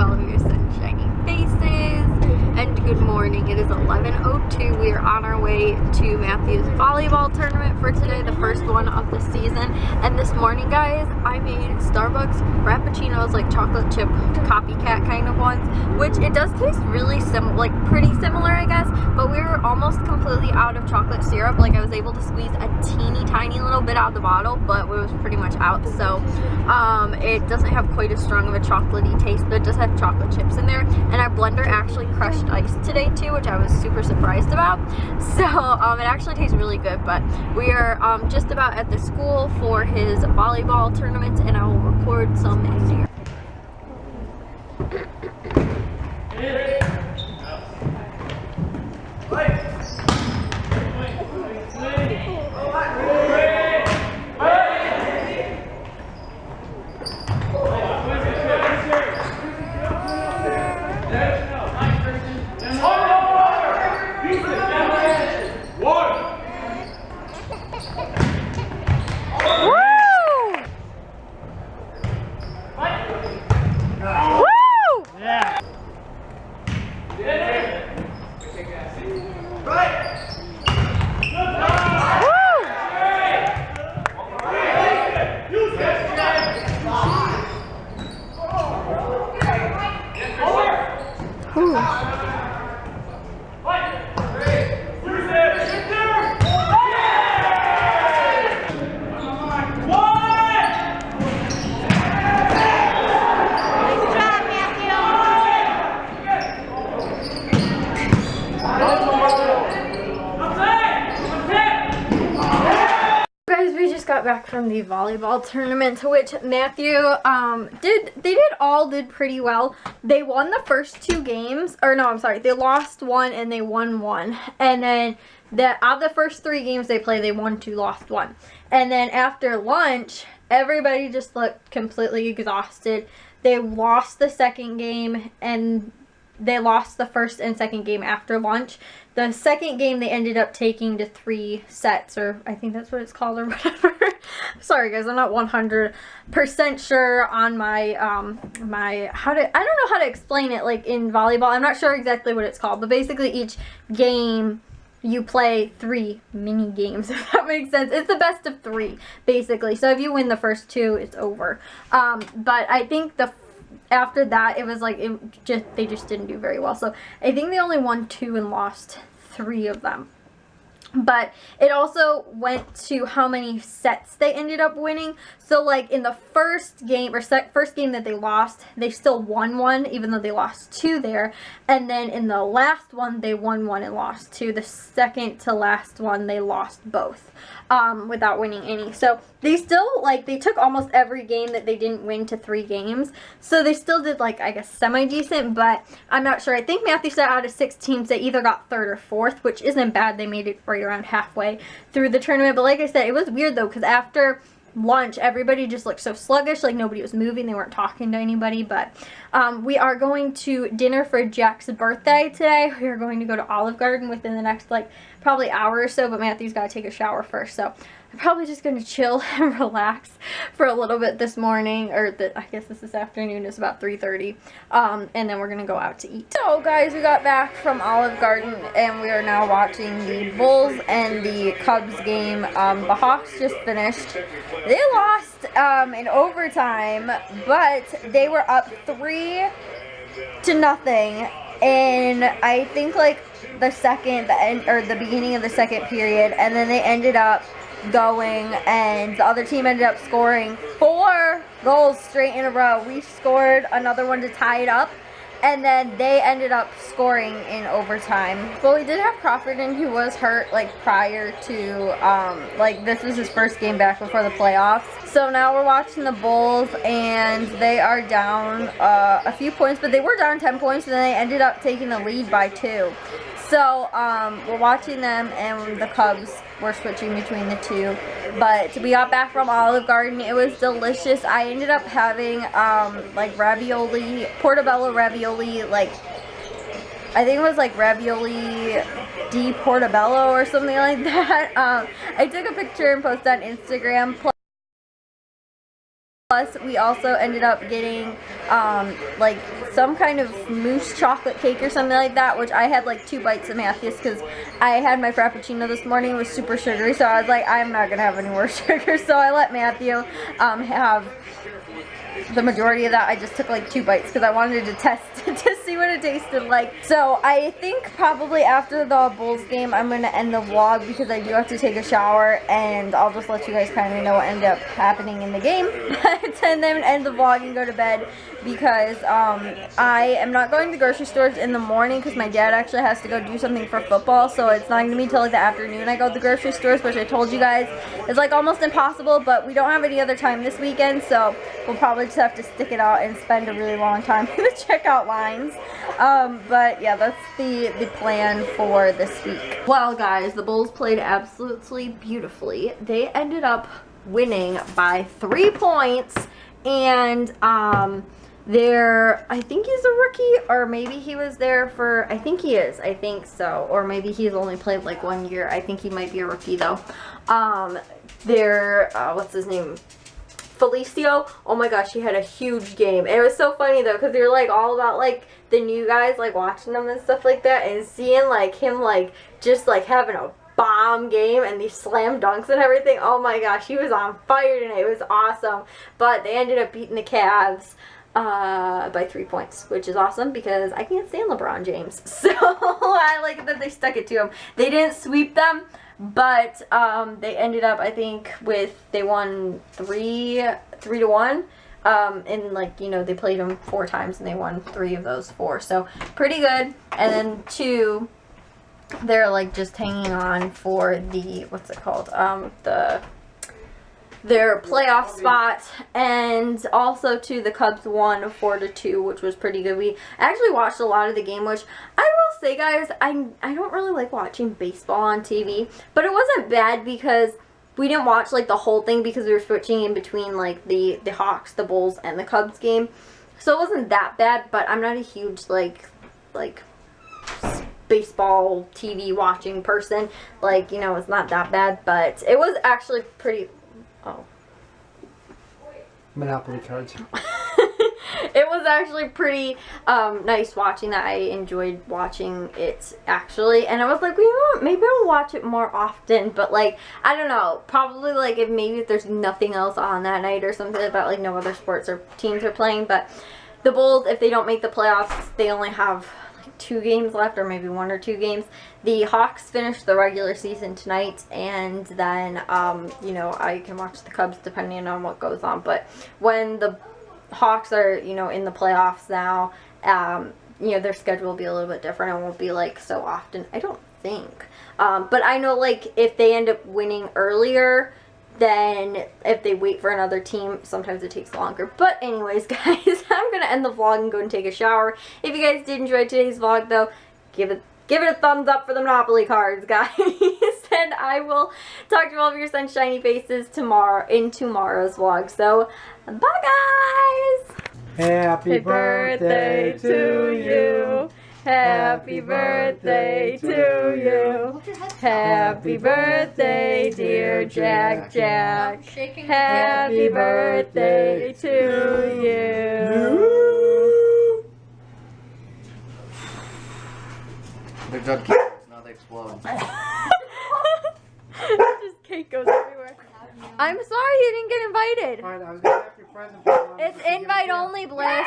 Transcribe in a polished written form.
all of your sunshiny faces. And good morning. It is 11:02. We are on our way to Matthew's volleyball tournament for today, the first one of the season. And this morning, guys, I made Starbucks Frappuccinos, like chocolate chip copycat kind of ones, which it does taste really similar, like pretty similar, I guess. But we were almost completely out of chocolate syrup. Like I was able to squeeze a teeny tiny little bit out of the bottle, but it was pretty much out. So it doesn't have quite as strong of a chocolatey taste, but it does have chocolate chips in there. And our blender actually crushed ice today too, which I was super surprised about. So it actually tastes really good. But we are just about at the school for his volleyball tournament, and I will record some in there. Got back from the volleyball tournament, to which Matthew did pretty well. They won the first two games, or no, I'm sorry, they lost one and they won one. And then out of the first three games they played, they won two, lost one. And then after lunch, everybody just looked completely exhausted. They lost the second game, and they lost the first and second game after lunch. The second game they ended up taking to 3 sets, or I think that's what it's called, or whatever. Sorry guys, I'm not 100% sure on my I don't know how to explain it, like in volleyball. I'm not sure exactly what it's called, but basically each game you play 3 mini games, if that makes sense. It's the best of 3 basically. So if you win the first 2, it's over. But I think after that, it was like they just didn't do very well. So I think they only won 2 and lost 3 of them. But it also went to how many sets they ended up winning. So like in the first game, or first game that they lost, they still won 1, even though they lost 2 there. And then in the last one, they won 1 and lost 2. The second to last one, they lost both without winning any. So they still, like, they took almost every game that they didn't win to 3 games. So they still did, like, I guess semi-decent, but I'm not sure. I think Matthew said out of 6 teams, they either got 3rd or 4th, which isn't bad. They made it right around halfway through the tournament. But like I said, it was weird though, because after lunch everybody just looked so sluggish, like nobody was moving, they weren't talking to anybody. But we are going to dinner for Jack's birthday today. We are going to go to Olive Garden within the next, like, probably hour or so, but Matthew's got to take a shower first, so I'm probably just going to chill and relax for a little bit this morning, or I guess this afternoon. Is about 3:30, and then we're going to go out to eat. So guys, we got back from Olive Garden, and we are now watching the Bulls and the Cubs game. The Hawks just finished. They lost in overtime, but they were up 3-0, and I think like the beginning of the second period, and then they ended up going, and the other team ended up scoring 4 goals straight in a row. We scored another one to tie it up, and then they ended up scoring in overtime. Well, we did have Crawford in, who was hurt like prior to like this was his first game back before the playoffs. So now we're watching the Bulls, and they are down a few points, but they were down 10 points, and then they ended up taking the lead by 2. So we're watching them, and the Cubs, we're switching between the two. But we got back from Olive Garden. It was delicious. I ended up having like ravioli, portobello ravioli, like I think it was like ravioli di portobello or something like that. I took a picture and posted on Instagram. Plus, we also ended up getting like some kind of mousse chocolate cake or something like that, which I had like 2 bites of Matthew's because I had my Frappuccino this morning. It was super sugary, so I was like, I'm not gonna have any more sugar, so I let Matthew have the majority of that. I just took like 2 bites because I wanted to test to see what it tasted like. So I think probably after the Bulls game I'm going to end the vlog because I do have to take a shower, and I'll just let you guys kind of know what ended up happening in the game and then end the vlog and go to bed because I am not going to grocery stores in the morning because my dad actually has to go do something for football, so it's not going to be until like the afternoon I go to the grocery stores, which I told you guys is like almost impossible, but we don't have any other time this weekend, so we'll probably just have to stick it out and spend a really long time in the checkout lines. But yeah, that's the plan for this week. Well guys, the Bulls played absolutely beautifully. They ended up winning by 3 points, and I think he's a rookie, or maybe he was there for, I think he is, I think so, or maybe he's only played like 1 year. I think he might be a rookie though. What's his name? Felicio, oh my gosh, he had a huge game. And it was so funny though, because they're like all about like the new guys, like watching them and stuff like that, and seeing like him like just like having a bomb game and these slam dunks and everything. Oh my gosh, he was on fire tonight. It was awesome. But they ended up beating the Cavs by 3 points, which is awesome because I can't stand LeBron James. So I like that they stuck it to him. They didn't sweep them, but they ended up, I think, they won 3-1. And like, you know, they played them 4 times and they won 3 of those 4. So pretty good. And then 2, they're like just hanging on for the, what's it called? Their playoff spot. And also too, the Cubs won 4-2, which was pretty good. We actually watched a lot of the game, which I will say, guys, I don't really like watching baseball on TV, but it wasn't bad because we didn't watch like the whole thing because we were switching in between like the Hawks, the Bulls, and the Cubs game. So it wasn't that bad, but I'm not a huge like baseball TV watching person. Like, you know, it's not that bad, but it was actually pretty. Oh. Monopoly cards. It was actually pretty nice watching that. I enjoyed watching it actually, and I was like, maybe I'll watch it more often. But like, I don't know, probably like if there's nothing else on that night or something about like no other sports or teams are playing. But the Bulls, if they don't make the playoffs, they only have like 2 games left, or maybe 1 or 2 games. The Hawks finish the regular season tonight, and then you know, I can watch the Cubs depending on what goes on. But when the Hawks are, you know, in the playoffs now, you know, their schedule will be a little bit different. It won't be like so often, I don't think. But I know like if they end up winning earlier, then if they wait for another team, sometimes it takes longer. But anyways, guys, I'm gonna end the vlog and go and take a shower. If you guys did enjoy today's vlog though, give it a thumbs up for the Monopoly cards, guys. And I will talk to all of your sunshiny faces in tomorrow's vlog. So, bye, guys! Happy birthday to you. Happy birthday to you. Happy birthday, dear Jack Jack. Happy birthday to you. They're drug kids, now they explode. Just cake goes everywhere. I'm sorry you didn't get invited. Fine, I was gonna have your present. It's invite only, Bliss.